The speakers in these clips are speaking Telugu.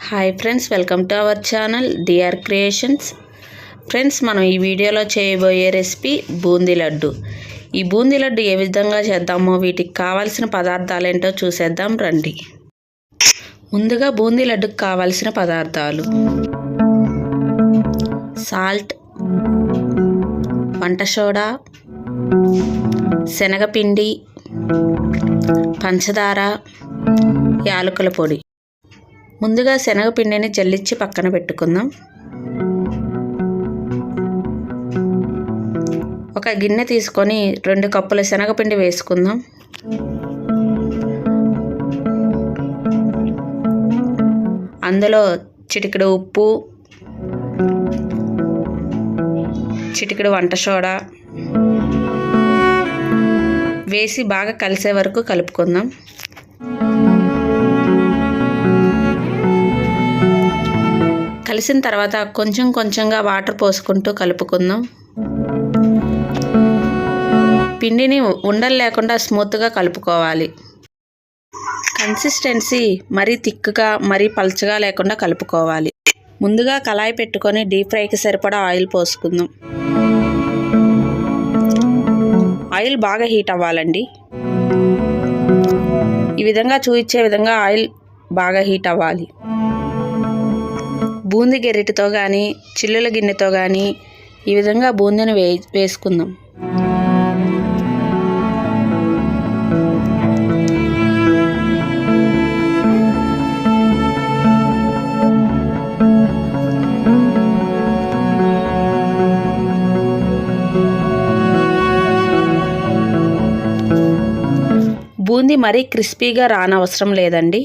Hi friends, welcome to our channel DR creations. Friends, మనం ఈ వీడియోలో చేయబోయే రెసిపీ బూందీ లడ్డు. ఈ బూందీ లడ్డు ఏ విధంగా చేద్దామో వీటికి కావాల్సిన పదార్థాలు ఏంటో చూసేద్దాం రండి. ముందుగా బూందీ లడ్డుకు కావాల్సిన పదార్థాలు: సాల్ట్, వంట సోడా, శనగపిండి, పంచదార, యాలకుల పొడి. ముందుగా శనగపిండిని జల్లించి పక్కన పెట్టుకుందాం. ఒక గిన్నె తీసుకొని 2 కప్పుల శనగపిండి వేసుకుందాం. అందులో చిటికెడు ఉప్పు, చిటికెడు వంట సోడా వేసి బాగా కలిసే వరకు కలుపుకుందాం. కలిసిన తర్వాత కొంచెం కొంచెంగా వాటర్ పోసుకుంటూ కలుపుకుందాం. పిండిని ఉండలు లేకుండా స్మూత్గా కలుపుకోవాలి. కన్సిస్టెన్సీ మరీ థిక్గా మరీ పల్చగా లేకుండా కలుపుకోవాలి. ముందుగా కళాయి పెట్టుకొని డీప్ ఫ్రైకి సరిపడా ఆయిల్ పోసుకుందాం. ఆయిల్ బాగా హీట్ అవ్వాలండి. ఈ విధంగా చూపించే విధంగా ఆయిల్ బాగా హీట్ అవ్వాలి. బూందీ గెరిటితో కానీ చిల్లుల గిన్నెతో కానీ ఈ విధంగా బూందీని వేసుకుందాం. బూందీ మరీ క్రిస్పీగా రానవసరం లేదండి.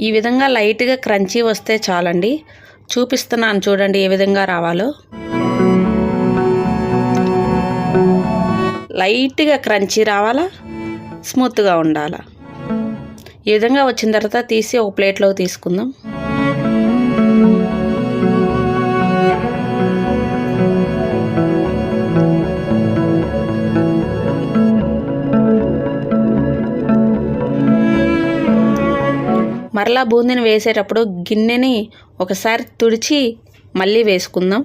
ఈ విధంగా లైట్గా క్రంచీ వస్తే చాలండి. చూపిస్తున్నాను చూడండి ఏ విధంగా రావాలో. లైట్గా క్రంచీ రావాలా, స్మూత్గా ఉండాలా. ఈ విధంగా వచ్చిన తర్వాత తీసి ఒక ప్లేట్లోకి తీసుకుందాం. మరలా బూందీని వేసేటప్పుడు గిన్నెని ఒకసారి తుడిచి మళ్ళీ వేసుకుందాం.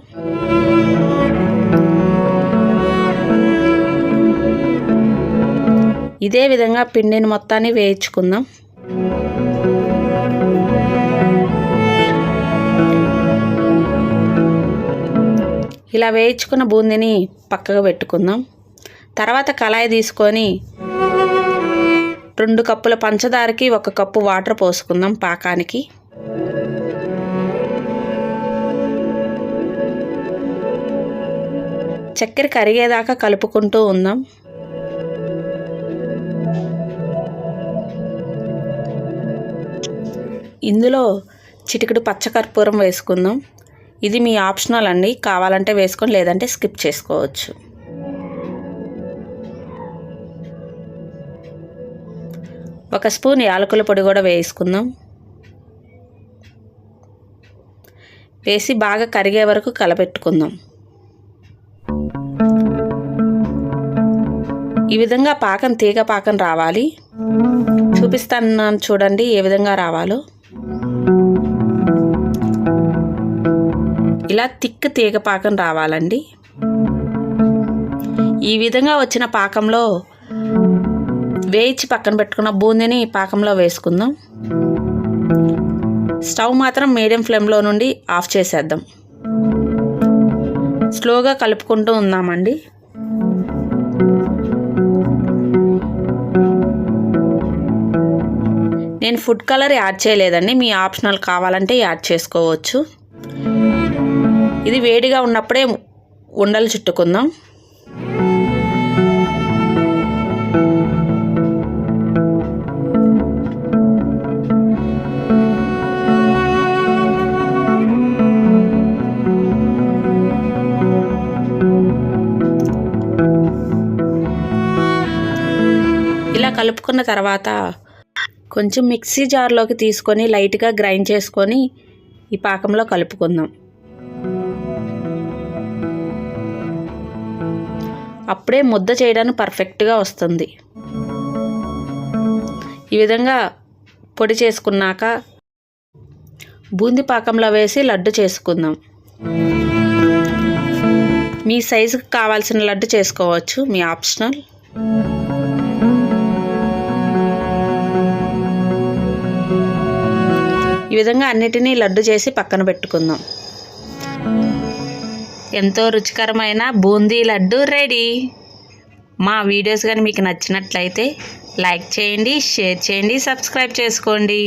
ఇదే విధంగా పిండిని మొత్తాన్ని వేయించుకుందాం. ఇలా వేయించుకున్న బూందీని పక్కగా పెట్టుకుందాం. తర్వాత కళాయి తీసుకొని 2 కప్పుల పంచదారకి 1 కప్పు వాటర్ పోసుకుందాం పాకానికి. చక్కెర కరిగేదాకా కలుపుకుంటూ ఉందాం. ఇందులో చిటికెడు పచ్చకర్పూరం వేసుకుందాం. ఇది మీ ఆప్షనల్ అండి, కావాలంటే వేసుకొని లేదంటే స్కిప్ చేసుకోవచ్చు. ఒక స్పూన్ యాలకుల పొడి కూడా వేసుకుందాం. వేసి బాగా కరిగే వరకు కలపెట్టుకుందాం. ఈ విధంగా పాకం తీగ పాకం రావాలి. చూపిస్తాను చూడండి ఏ విధంగా రావాలో. ఇలా థిక్ తీగ పాకం రావాలండి. ఈ విధంగా వచ్చిన పాకంలో వేయించి పక్కన పెట్టుకున్న బూందీని పాకంలో వేసుకుందాం. స్టవ్ మాత్రం మీడియం ఫ్లేమ్లో నుండి ఆఫ్ చేసేద్దాం. స్లోగా కలుపుకుంటూ ఉందామండి. నేను ఫుడ్ కలర్ యాడ్ చేయలేదండి, మీ ఆప్షనల్ కావాలంటే యాడ్ చేసుకోవచ్చు. ఇది వేడిగా ఉన్నప్పుడే ఉండలు చుట్టుకుందాం. ఇలా కలుపుకున్న తర్వాత కొంచెం మిక్సీ జార్లోకి తీసుకొని లైట్గా గ్రైండ్ చేసుకొని ఈ పాకంలో కలుపుకుందాం. అప్పుడే ముద్ద చేయడానికి పర్ఫెక్ట్గా వస్తుంది. ఈ విధంగా పొడి చేసుకున్నాక బూందీ పాకంలో వేసి లడ్డు చేసుకుందాం. మీ సైజుకి కావాల్సిన లడ్డు చేసుకోవచ్చు, మీ ఆప్షనల్. ఈ విధంగా అన్నిటినీ లడ్డు చేసి పక్కన పెట్టుకుందాం. ఎంతో రుచికరమైన బూందీ లడ్డు రెడీ. మా వీడియోస్ కానీ మీకు నచ్చినట్లయితే లైక్ చేయండి, షేర్ చేయండి, సబ్స్క్రైబ్ చేసుకోండి.